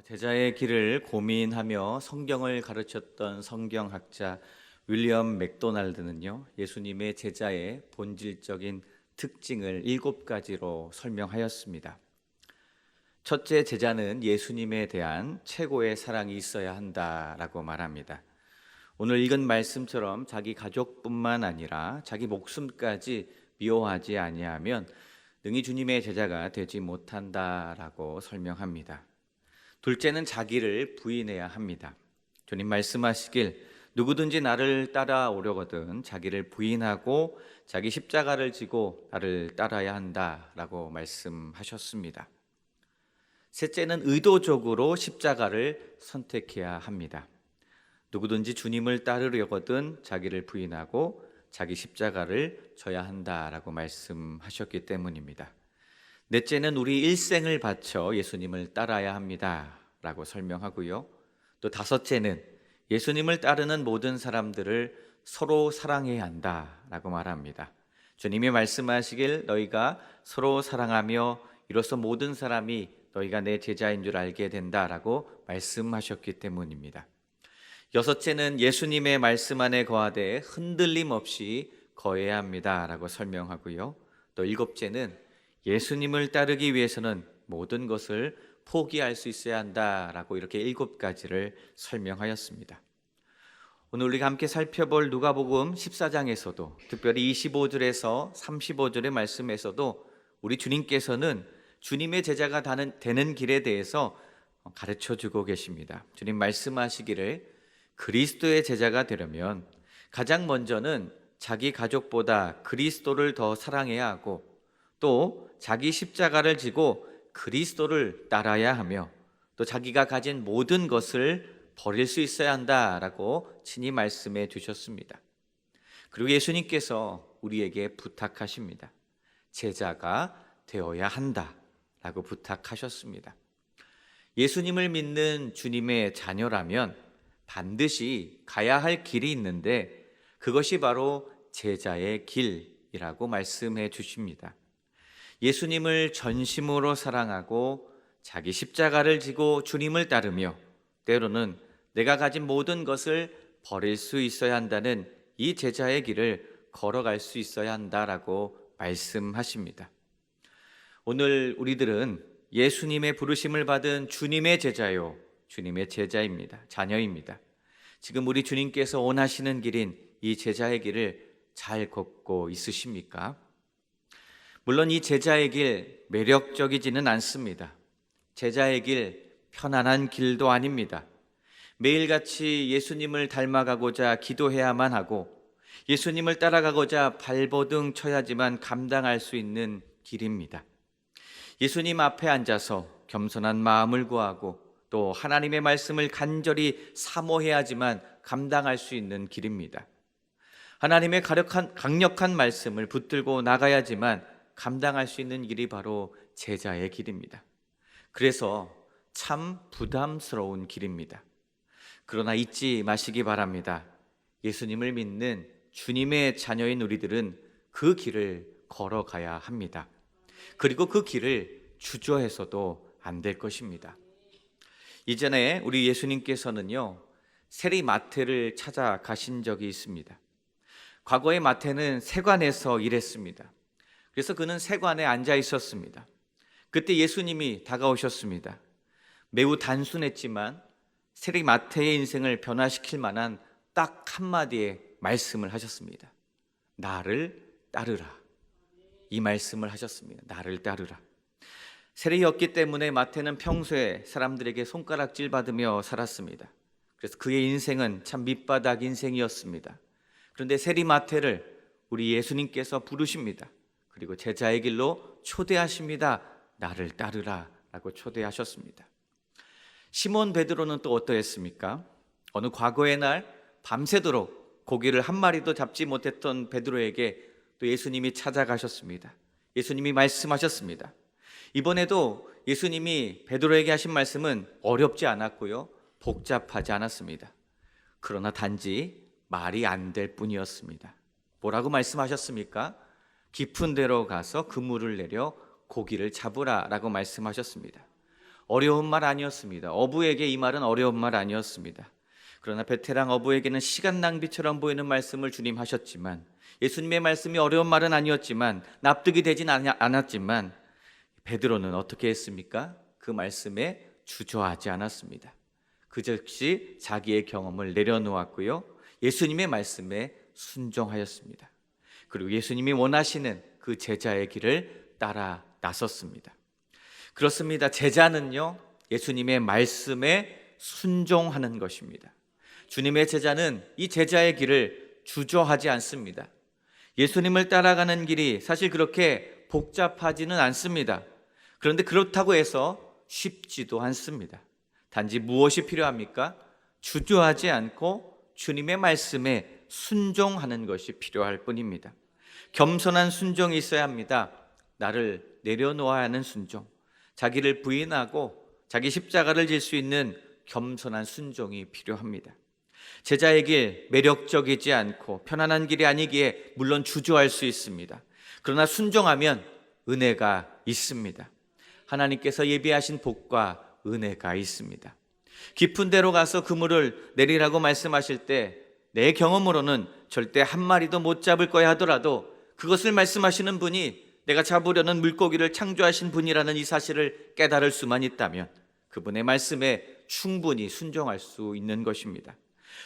제자의 길을 고민하며 성경을 가르쳤던 성경학자 윌리엄 맥도날드는요, 예수님의 제자의 본질적인 특징을 7가지로 설명하였습니다. 첫째, 제자는 예수님에 대한 최고의 사랑이 있어야 한다라고 말합니다. 오늘 읽은 말씀처럼 자기 가족뿐만 아니라 자기 목숨까지 미워하지 아니하면 능히 주님의 제자가 되지 못한다라고 설명합니다. 둘째는 자기를 부인해야 합니다. 주님 말씀하시길 누구든지 나를 따라오려거든 자기를 부인하고 자기 십자가를 지고 나를 따라야 한다라고 말씀하셨습니다. 셋째는 의도적으로 십자가를 선택해야 합니다. 누구든지 주님을 따르려거든 자기를 부인하고 자기 십자가를 져야 한다라고 말씀하셨기 때문입니다. 넷째는 우리 일생을 바쳐 예수님을 따라야 합니다 라고 설명하고요. 또 다섯째는 예수님을 따르는 모든 사람들을 서로 사랑해야 한다 라고 말합니다. 주님이 말씀하시길 너희가 서로 사랑하며 이로써 모든 사람이 너희가 내 제자인 줄 알게 된다라고 말씀하셨기 때문입니다. 여섯째는 예수님의 말씀 안에 거하되 흔들림 없이 거해야 합니다 라고 설명하고요. 또 일곱째는 예수님을 따르기 위해서는 모든 것을 포기할 수 있어야 한다라고 이렇게 7가지를 설명하였습니다. 오늘 우리가 함께 살펴볼 누가복음 14장에서도 특별히 25절에서 35절의 말씀에서도 우리 주님께서는 주님의 제자가 되는 길에 대해서 가르쳐주고 계십니다. 주님 말씀하시기를 그리스도의 제자가 되려면 가장 먼저는 자기 가족보다 그리스도를 더 사랑해야 하고 또 자기 십자가를 지고 그리스도를 따라야 하며 또 자기가 가진 모든 것을 버릴 수 있어야 한다라고 친히 말씀해 주셨습니다. 그리고 예수님께서 우리에게 부탁하십니다. 제자가 되어야 한다라고 부탁하셨습니다. 예수님을 믿는 주님의 자녀라면 반드시 가야 할 길이 있는데 그것이 바로 제자의 길이라고 말씀해 주십니다. 예수님을 전심으로 사랑하고 자기 십자가를 지고 주님을 따르며 때로는 내가 가진 모든 것을 버릴 수 있어야 한다는 이 제자의 길을 걸어갈 수 있어야 한다라고 말씀하십니다. 오늘 우리들은 예수님의 부르심을 받은 주님의 제자요, 주님의 제자입니다. 자녀입니다. 지금 우리 주님께서 원하시는 길인 이 제자의 길을 잘 걷고 있으십니까? 물론 이 제자의 길 매력적이지는 않습니다. 제자의 길 편안한 길도 아닙니다. 매일같이 예수님을 닮아가고자 기도해야만 하고 예수님을 따라가고자 발버둥 쳐야지만 감당할 수 있는 길입니다. 예수님 앞에 앉아서 겸손한 마음을 구하고 또 하나님의 말씀을 간절히 사모해야지만 감당할 수 있는 길입니다. 하나님의 강력한 말씀을 붙들고 나가야지만 감당할 수 있는 길이 바로 제자의 길입니다. 그래서 참 부담스러운 길입니다. 그러나 잊지 마시기 바랍니다. 예수님을 믿는 주님의 자녀인 우리들은 그 길을 걸어가야 합니다. 그리고 그 길을 주저해서도 안 될 것입니다. 이전에 우리 예수님께서는요, 세리 마태를 찾아가신 적이 있습니다. 과거에 마태는 세관에서 일했습니다. 그래서 그는 세관에 앉아 있었습니다. 그때 예수님이 다가오셨습니다. 매우 단순했지만 세리 마태의 인생을 변화시킬 만한 딱 한마디의 말씀을 하셨습니다. 나를 따르라. 이 말씀을 하셨습니다. 나를 따르라. 세리였기 때문에 마태는 평소에 사람들에게 손가락질 받으며 살았습니다. 그래서 그의 인생은 참 밑바닥 인생이었습니다. 그런데 세리 마태를 우리 예수님께서 부르십니다. 그리고 제자의 길로 초대하십니다. 나를 따르라 라고 초대하셨습니다. 시몬 베드로는 또 어떠했습니까? 어느 과거의 날 밤새도록 고기를 한 마리도 잡지 못했던 베드로에게 또 예수님이 찾아가셨습니다. 예수님이 말씀하셨습니다. 이번에도 예수님이 베드로에게 하신 말씀은 어렵지 않았고요, 복잡하지 않았습니다. 그러나 단지 말이 안 될 뿐이었습니다. 뭐라고 말씀하셨습니까? 깊은 데로 가서 그물을 내려 고기를 잡으라 라고 말씀하셨습니다. 어려운 말 아니었습니다. 어부에게 이 말은 어려운 말 아니었습니다. 그러나 베테랑 어부에게는 시간 낭비처럼 보이는 말씀을 주님 하셨지만, 예수님의 말씀이 어려운 말은 아니었지만, 납득이 되진 않았지만, 베드로는 어떻게 했습니까? 그 말씀에 주저하지 않았습니다. 그 즉시 자기의 경험을 내려놓았고요, 예수님의 말씀에 순종하였습니다. 그리고 예수님이 원하시는 그 제자의 길을 따라 나섰습니다. 그렇습니다. 제자는요, 예수님의 말씀에 순종하는 것입니다. 주님의 제자는 이 제자의 길을 주저하지 않습니다. 예수님을 따라가는 길이 사실 그렇게 복잡하지는 않습니다. 그런데 그렇다고 해서 쉽지도 않습니다. 단지 무엇이 필요합니까? 주저하지 않고 주님의 말씀에 순종하는 것이 필요할 뿐입니다. 겸손한 순종이 있어야 합니다. 나를 내려놓아야 하는 순종, 자기를 부인하고 자기 십자가를 질 수 있는 겸손한 순종이 필요합니다. 제자의 길, 매력적이지 않고 편안한 길이 아니기에 물론 주저할 수 있습니다. 그러나 순종하면 은혜가 있습니다. 하나님께서 예비하신 복과 은혜가 있습니다. 깊은 데로 가서 그물을 내리라고 말씀하실 때 내 경험으로는 절대 한 마리도 못 잡을 거야 하더라도 그것을 말씀하시는 분이 내가 잡으려는 물고기를 창조하신 분이라는 이 사실을 깨달을 수만 있다면 그분의 말씀에 충분히 순종할 수 있는 것입니다.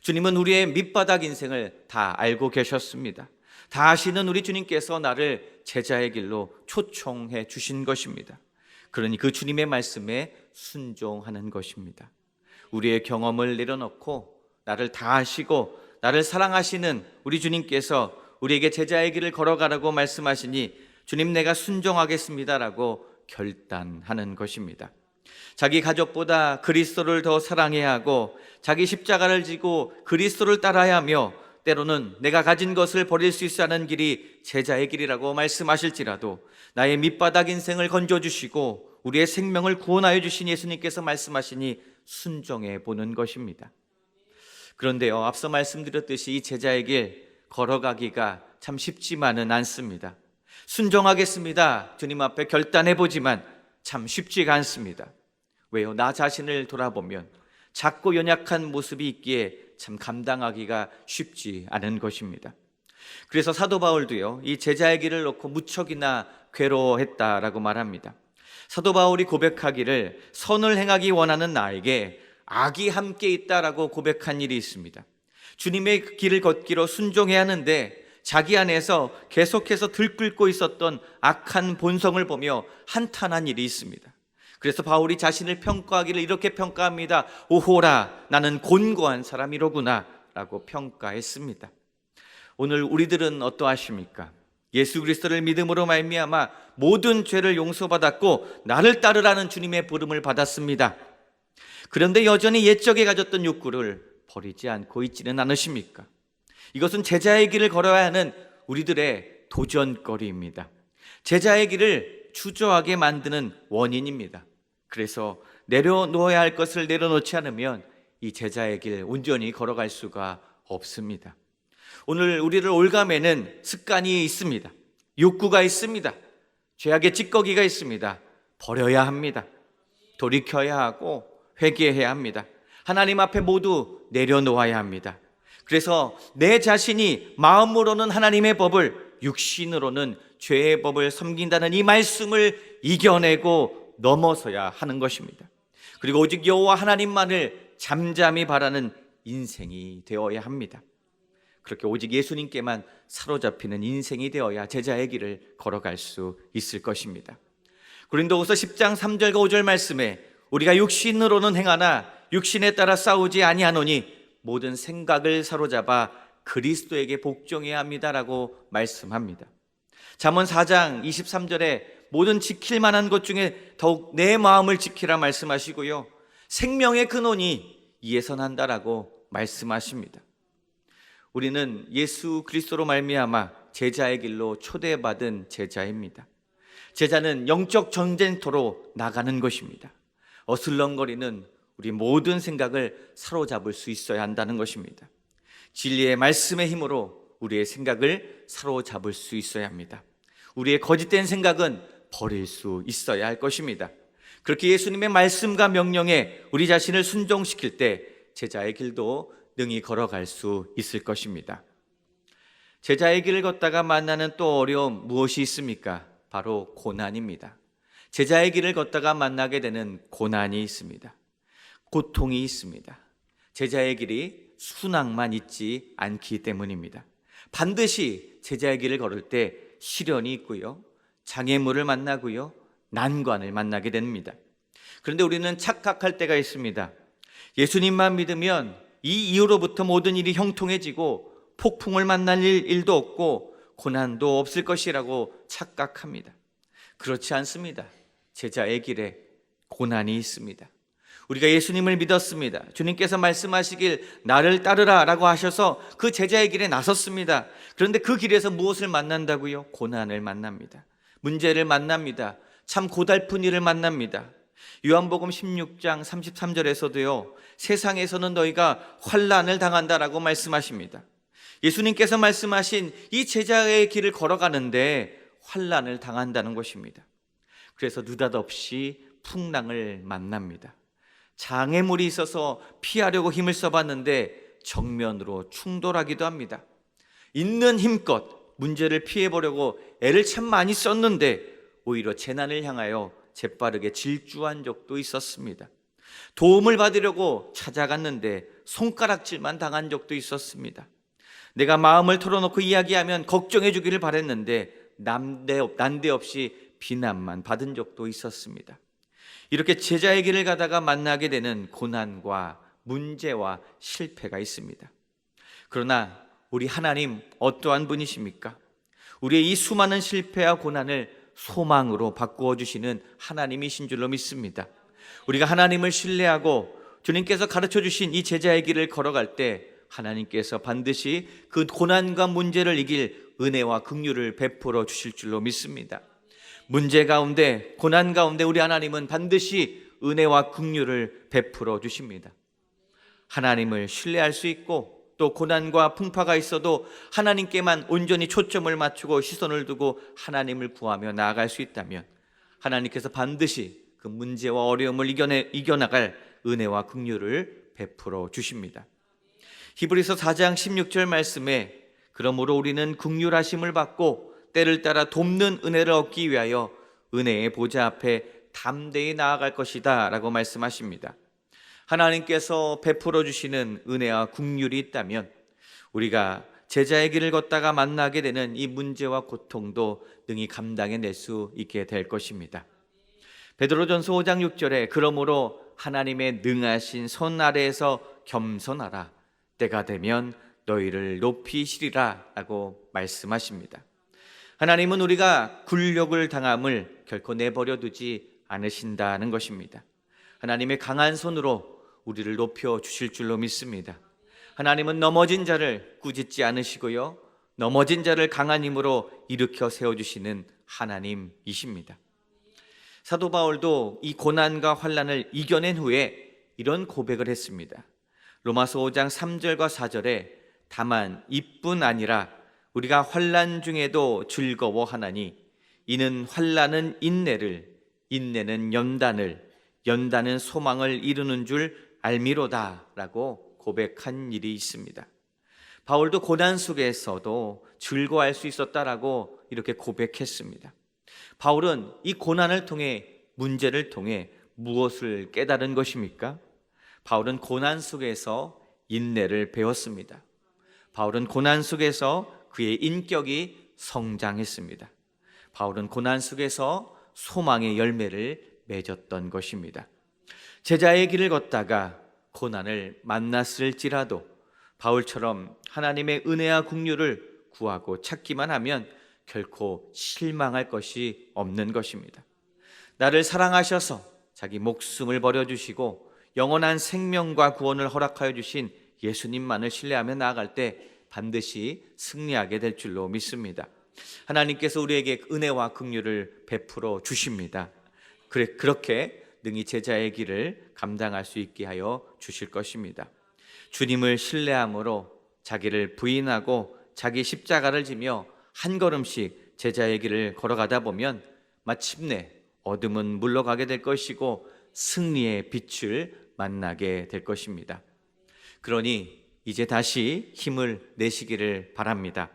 주님은 우리의 밑바닥 인생을 다 알고 계셨습니다. 다 아시는 우리 주님께서 나를 제자의 길로 초청해 주신 것입니다. 그러니 그 주님의 말씀에 순종하는 것입니다. 우리의 경험을 내려놓고 나를 다 아시고 나를 사랑하시는 우리 주님께서 우리에게 제자의 길을 걸어가라고 말씀하시니 주님 내가 순종하겠습니다라고 결단하는 것입니다. 자기 가족보다 그리스도를 더 사랑해야 하고 자기 십자가를 지고 그리스도를 따라야 하며 때로는 내가 가진 것을 버릴 수 있어야 하는 길이 제자의 길이라고 말씀하실지라도 나의 밑바닥 인생을 건져주시고 우리의 생명을 구원하여 주신 예수님께서 말씀하시니 순종해 보는 것입니다. 그런데요, 앞서 말씀드렸듯이 이 제자의 길 걸어가기가 참 쉽지만은 않습니다. 순종하겠습니다 주님 앞에 결단해보지만 참 쉽지가 않습니다. 왜요? 나 자신을 돌아보면 작고 연약한 모습이 있기에 참 감당하기가 쉽지 않은 것입니다. 그래서 사도 바울도요, 이 제자의 길을 놓고 무척이나 괴로워했다라고 말합니다. 사도 바울이 고백하기를 선을 행하기 원하는 나에게 악이 함께 있다라고 고백한 일이 있습니다. 주님의 길을 걷기로 순종해야 하는데 자기 안에서 계속해서 들끓고 있었던 악한 본성을 보며 한탄한 일이 있습니다. 그래서 바울이 자신을 평가하기를 이렇게 평가합니다. 오호라, 나는 곤고한 사람이로구나 라고 평가했습니다. 오늘 우리들은 어떠하십니까? 예수 그리스도를 믿음으로 말미암아 모든 죄를 용서받았고 나를 따르라는 주님의 부름을 받았습니다. 그런데 여전히 옛적에 가졌던 욕구를 버리지 않고 있지는 않으십니까? 이것은 제자의 길을 걸어야 하는 우리들의 도전거리입니다. 제자의 길을 주저하게 만드는 원인입니다. 그래서 내려놓아야 할 것을 내려놓지 않으면 이 제자의 길 온전히 걸어갈 수가 없습니다. 오늘 우리를 올가매는 습관이 있습니다. 욕구가 있습니다. 죄악의 찌꺼기가 있습니다. 버려야 합니다. 돌이켜야 하고 회개해야 합니다. 하나님 앞에 모두 내려놓아야 합니다. 그래서 내 자신이 마음으로는 하나님의 법을, 육신으로는 죄의 법을 섬긴다는 이 말씀을 이겨내고 넘어서야 하는 것입니다. 그리고 오직 여호와 하나님만을 잠잠히 바라는 인생이 되어야 합니다. 그렇게 오직 예수님께만 사로잡히는 인생이 되어야 제자의 길을 걸어갈 수 있을 것입니다. 고린도후서 10장 3절과 5절 말씀에 우리가 육신으로는 행하나 육신에 따라 싸우지 아니하노니 모든 생각을 사로잡아 그리스도에게 복종해야 합니다라고 말씀합니다. 잠언 4장 23절에 모든 지킬 만한 것 중에 더욱 내 마음을 지키라 말씀하시고요, 생명의 근원이 이에서 난다라고 말씀하십니다. 우리는 예수 그리스도로 말미암아 제자의 길로 초대받은 제자입니다. 제자는 영적 전쟁터로 나가는 것입니다. 어슬렁거리는 우리 모든 생각을 사로잡을 수 있어야 한다는 것입니다. 진리의 말씀의 힘으로 우리의 생각을 사로잡을 수 있어야 합니다. 우리의 거짓된 생각은 버릴 수 있어야 할 것입니다. 그렇게 예수님의 말씀과 명령에 우리 자신을 순종시킬 때 제자의 길도 능히 걸어갈 수 있을 것입니다. 제자의 길을 걷다가 만나는 또 어려움 무엇이 있습니까? 바로 고난입니다. 제자의 길을 걷다가 만나게 되는 고난이 있습니다. 고통이 있습니다. 제자의 길이 순항만 있지 않기 때문입니다. 반드시 제자의 길을 걸을 때 시련이 있고요, 장애물을 만나고요, 난관을 만나게 됩니다. 그런데 우리는 착각할 때가 있습니다. 예수님만 믿으면 이 이후로부터 모든 일이 형통해지고 폭풍을 만날 일도 없고 고난도 없을 것이라고 착각합니다. 그렇지 않습니다. 제자의 길에 고난이 있습니다. 우리가 예수님을 믿었습니다. 주님께서 말씀하시길 나를 따르라 라고 하셔서 그 제자의 길에 나섰습니다. 그런데 그 길에서 무엇을 만난다고요? 고난을 만납니다. 문제를 만납니다. 참 고달픈 일을 만납니다. 요한복음 16장 33절에서도요, 세상에서는 너희가 환난을 당한다라고 말씀하십니다. 예수님께서 말씀하신 이 제자의 길을 걸어가는데 환난을 당한다는 것입니다. 그래서 느닷없이 풍랑을 만납니다. 장애물이 있어서 피하려고 힘을 써봤는데 정면으로 충돌하기도 합니다. 있는 힘껏 문제를 피해보려고 애를 참 많이 썼는데 오히려 재난을 향하여 재빠르게 질주한 적도 있었습니다. 도움을 받으려고 찾아갔는데 손가락질만 당한 적도 있었습니다. 내가 마음을 털어놓고 이야기하면 걱정해 주기를 바랬는데 난데없이 비난만 받은 적도 있었습니다. 이렇게 제자의 길을 가다가 만나게 되는 고난과 문제와 실패가 있습니다. 그러나 우리 하나님 어떠한 분이십니까? 우리의 이 수많은 실패와 고난을 소망으로 바꾸어 주시는 하나님이신 줄로 믿습니다. 우리가 하나님을 신뢰하고 주님께서 가르쳐 주신 이 제자의 길을 걸어갈 때 하나님께서 반드시 그 고난과 문제를 이길 은혜와 긍휼을 베풀어 주실 줄로 믿습니다. 문제 가운데, 고난 가운데 우리 하나님은 반드시 은혜와 긍휼을 베풀어 주십니다. 하나님을 신뢰할 수 있고 또 고난과 풍파가 있어도 하나님께만 온전히 초점을 맞추고 시선을 두고 하나님을 구하며 나아갈 수 있다면 하나님께서 반드시 그 문제와 어려움을 이겨나갈 은혜와 긍휼을 베풀어 주십니다. 히브리서 4장 16절 말씀에 그러므로 우리는 긍휼하심을 받고 때를 따라 돕는 은혜를 얻기 위하여 은혜의 보좌 앞에 담대히 나아갈 것이다 라고 말씀하십니다. 하나님께서 베풀어 주시는 은혜와 긍휼이 있다면 우리가 제자의 길을 걷다가 만나게 되는 이 문제와 고통도 능히 감당해낼 수 있게 될 것입니다. 베드로전서 5장 6절에 그러므로 하나님의 능하신 손 아래에서 겸손하라 때가 되면 너희를 높이시리라 라고 말씀하십니다. 하나님은 우리가 굴욕을 당함을 결코 내버려 두지 않으신다는 것입니다. 하나님의 강한 손으로 우리를 높여 주실 줄로 믿습니다. 하나님은 넘어진 자를 꾸짖지 않으시고요, 넘어진 자를 강한 힘으로 일으켜 세워주시는 하나님이십니다. 사도 바울도 이 고난과 환난을 이겨낸 후에 이런 고백을 했습니다. 로마서 5장 3절과 4절에 다만 이뿐 아니라 우리가 환난 중에도 즐거워하나니 이는 환난은 인내를, 인내는 연단을, 연단은 소망을 이루는 줄 알미로다 라고 고백한 일이 있습니다. 바울도 고난 속에서도 즐거워할 수 있었다라고 이렇게 고백했습니다. 바울은 이 고난을 통해, 문제를 통해 무엇을 깨달은 것입니까? 바울은 고난 속에서 인내를 배웠습니다. 바울은 고난 속에서 그의 인격이 성장했습니다. 바울은 고난 속에서 소망의 열매를 맺었던 것입니다. 제자의 길을 걷다가 고난을 만났을지라도 바울처럼 하나님의 은혜와 긍휼을 구하고 찾기만 하면 결코 실망할 것이 없는 것입니다. 나를 사랑하셔서 자기 목숨을 버려주시고 영원한 생명과 구원을 허락하여 주신 예수님만을 신뢰하며 나아갈 때 반드시 승리하게 될 줄로 믿습니다. 하나님께서 우리에게 은혜와 긍휼을 베풀어 주십니다. 그렇게 능히 제자의 길을 감당할 수 있게 하여 주실 것입니다. 주님을 신뢰함으로 자기를 부인하고 자기 십자가를 지며 한 걸음씩 제자의 길을 걸어가다 보면 마침내 어둠은 물러가게 될 것이고 승리의 빛을 만나게 될 것입니다. 그러니 이제 다시 힘을 내시기를 바랍니다.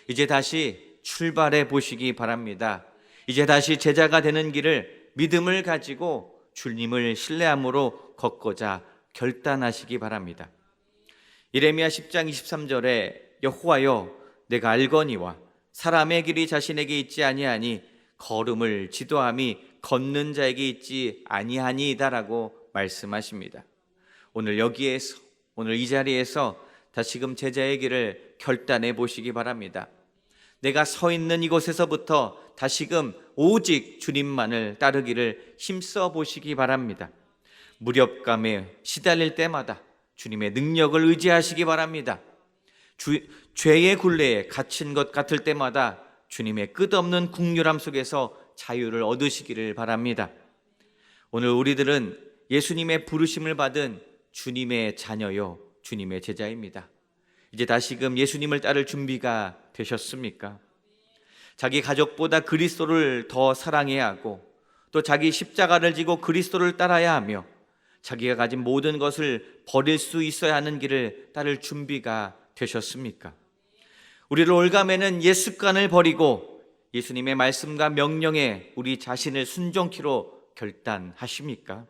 이제 다시 출발해 보시기 바랍니다. 이제 다시 제자가 되는 길을 믿음을 가지고 주님을 신뢰함으로 걷고자 결단하시기 바랍니다. 예레미야 10장 23절에 여호와여 내가 알거니와 사람의 길이 자신에게 있지 아니하니 걸음을 지도함이 걷는 자에게 있지 아니하니이다라고 말씀하십니다. 오늘 여기에서, 오늘 이 자리에서 다시금 제자의 길을 결단해 보시기 바랍니다. 내가 서 있는 이곳에서부터 다시금 오직 주님만을 따르기를 힘써 보시기 바랍니다. 무력감에 시달릴 때마다 주님의 능력을 의지하시기 바랍니다. 죄의 굴레에 갇힌 것 같을 때마다 주님의 끝없는 긍휼함 속에서 자유를 얻으시기를 바랍니다. 오늘 우리들은 예수님의 부르심을 받은 주님의 자녀요, 주님의 제자입니다. 이제 다시금 예수님을 따를 준비가 되셨습니까? 자기 가족보다 그리스도를 더 사랑해야 하고 또 자기 십자가를 지고 그리스도를 따라야 하며 자기가 가진 모든 것을 버릴 수 있어야 하는 길을 따를 준비가 되셨습니까? 우리를 올가매는 옛 습관을 버리고 예수님의 말씀과 명령에 우리 자신을 순종키로 결단하십니까?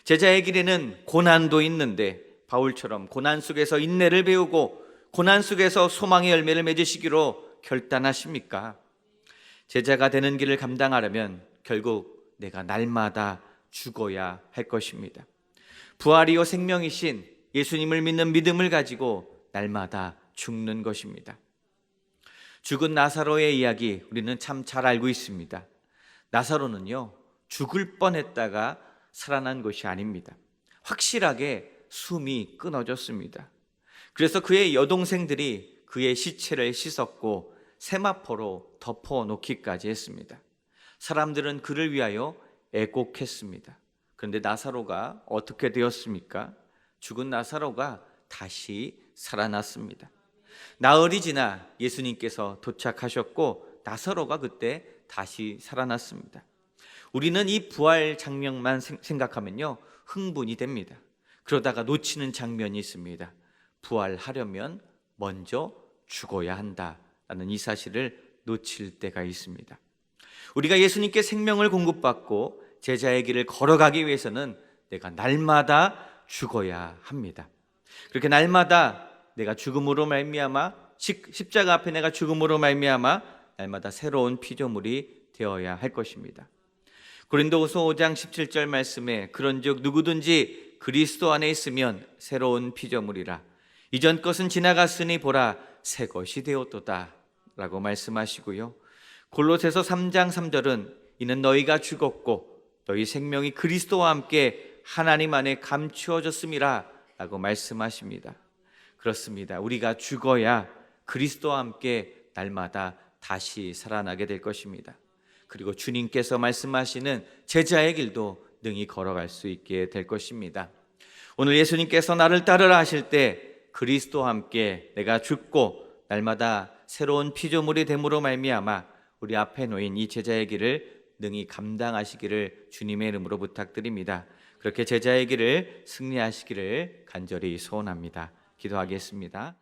제자의 길에는 고난도 있는데 바울처럼 고난 속에서 인내를 배우고 고난 속에서 소망의 열매를 맺으시기로 결단하십니까? 제자가 되는 길을 감당하려면 결국 내가 날마다 죽어야 할 것입니다. 부활이요 생명이신 예수님을 믿는 믿음을 가지고 날마다 죽는 것입니다. 죽은 나사로의 이야기 우리는 참 잘 알고 있습니다. 나사로는요 죽을 뻔했다가 살아난 것이 아닙니다. 확실하게 숨이 끊어졌습니다. 그래서 그의 여동생들이 그의 시체를 씻었고 세마포로 덮어놓기까지 했습니다. 사람들은 그를 위하여 애곡했습니다. 그런데 나사로가 어떻게 되었습니까? 죽은 나사로가 다시 살아났습니다. 나흘이 지나 예수님께서 도착하셨고 나사로가 그때 다시 살아났습니다. 우리는 이 부활 장면만 생각하면요 흥분이 됩니다. 그러다가 놓치는 장면이 있습니다. 부활하려면 먼저 죽어야 한다라는 이 사실을 놓칠 때가 있습니다. 우리가 예수님께 생명을 공급받고 제자의 길을 걸어가기 위해서는 내가 날마다 죽어야 합니다. 그렇게 날마다 내가 죽음으로 말미암아 십자가 앞에 내가 죽음으로 말미암아 날마다 새로운 피조물이 되어야 할 것입니다. 고린도후서 5장 17절 말씀에 그런즉 누구든지 그리스도 안에 있으면 새로운 피조물이라 이전 것은 지나갔으니 보라 새 것이 되었도다 라고 말씀하시고요. 골로새서 3장 3절은 이는 너희가 죽었고 너희 생명이 그리스도와 함께 하나님 안에 감추어졌음이라 라고 말씀하십니다. 그렇습니다. 우리가 죽어야 그리스도와 함께 날마다 다시 살아나게 될 것입니다. 그리고 주님께서 말씀하시는 제자의 길도 능히 걸어갈 수 있게 될 것입니다. 오늘 예수님께서 나를 따르라 하실 때 그리스도와 함께 내가 죽고 날마다 새로운 피조물이 됨으로 말미암아 우리 앞에 놓인 이 제자의 길을 능히 감당하시기를 주님의 이름으로 부탁드립니다. 그렇게 제자의 길을 승리하시기를 간절히 소원합니다. 기도하겠습니다.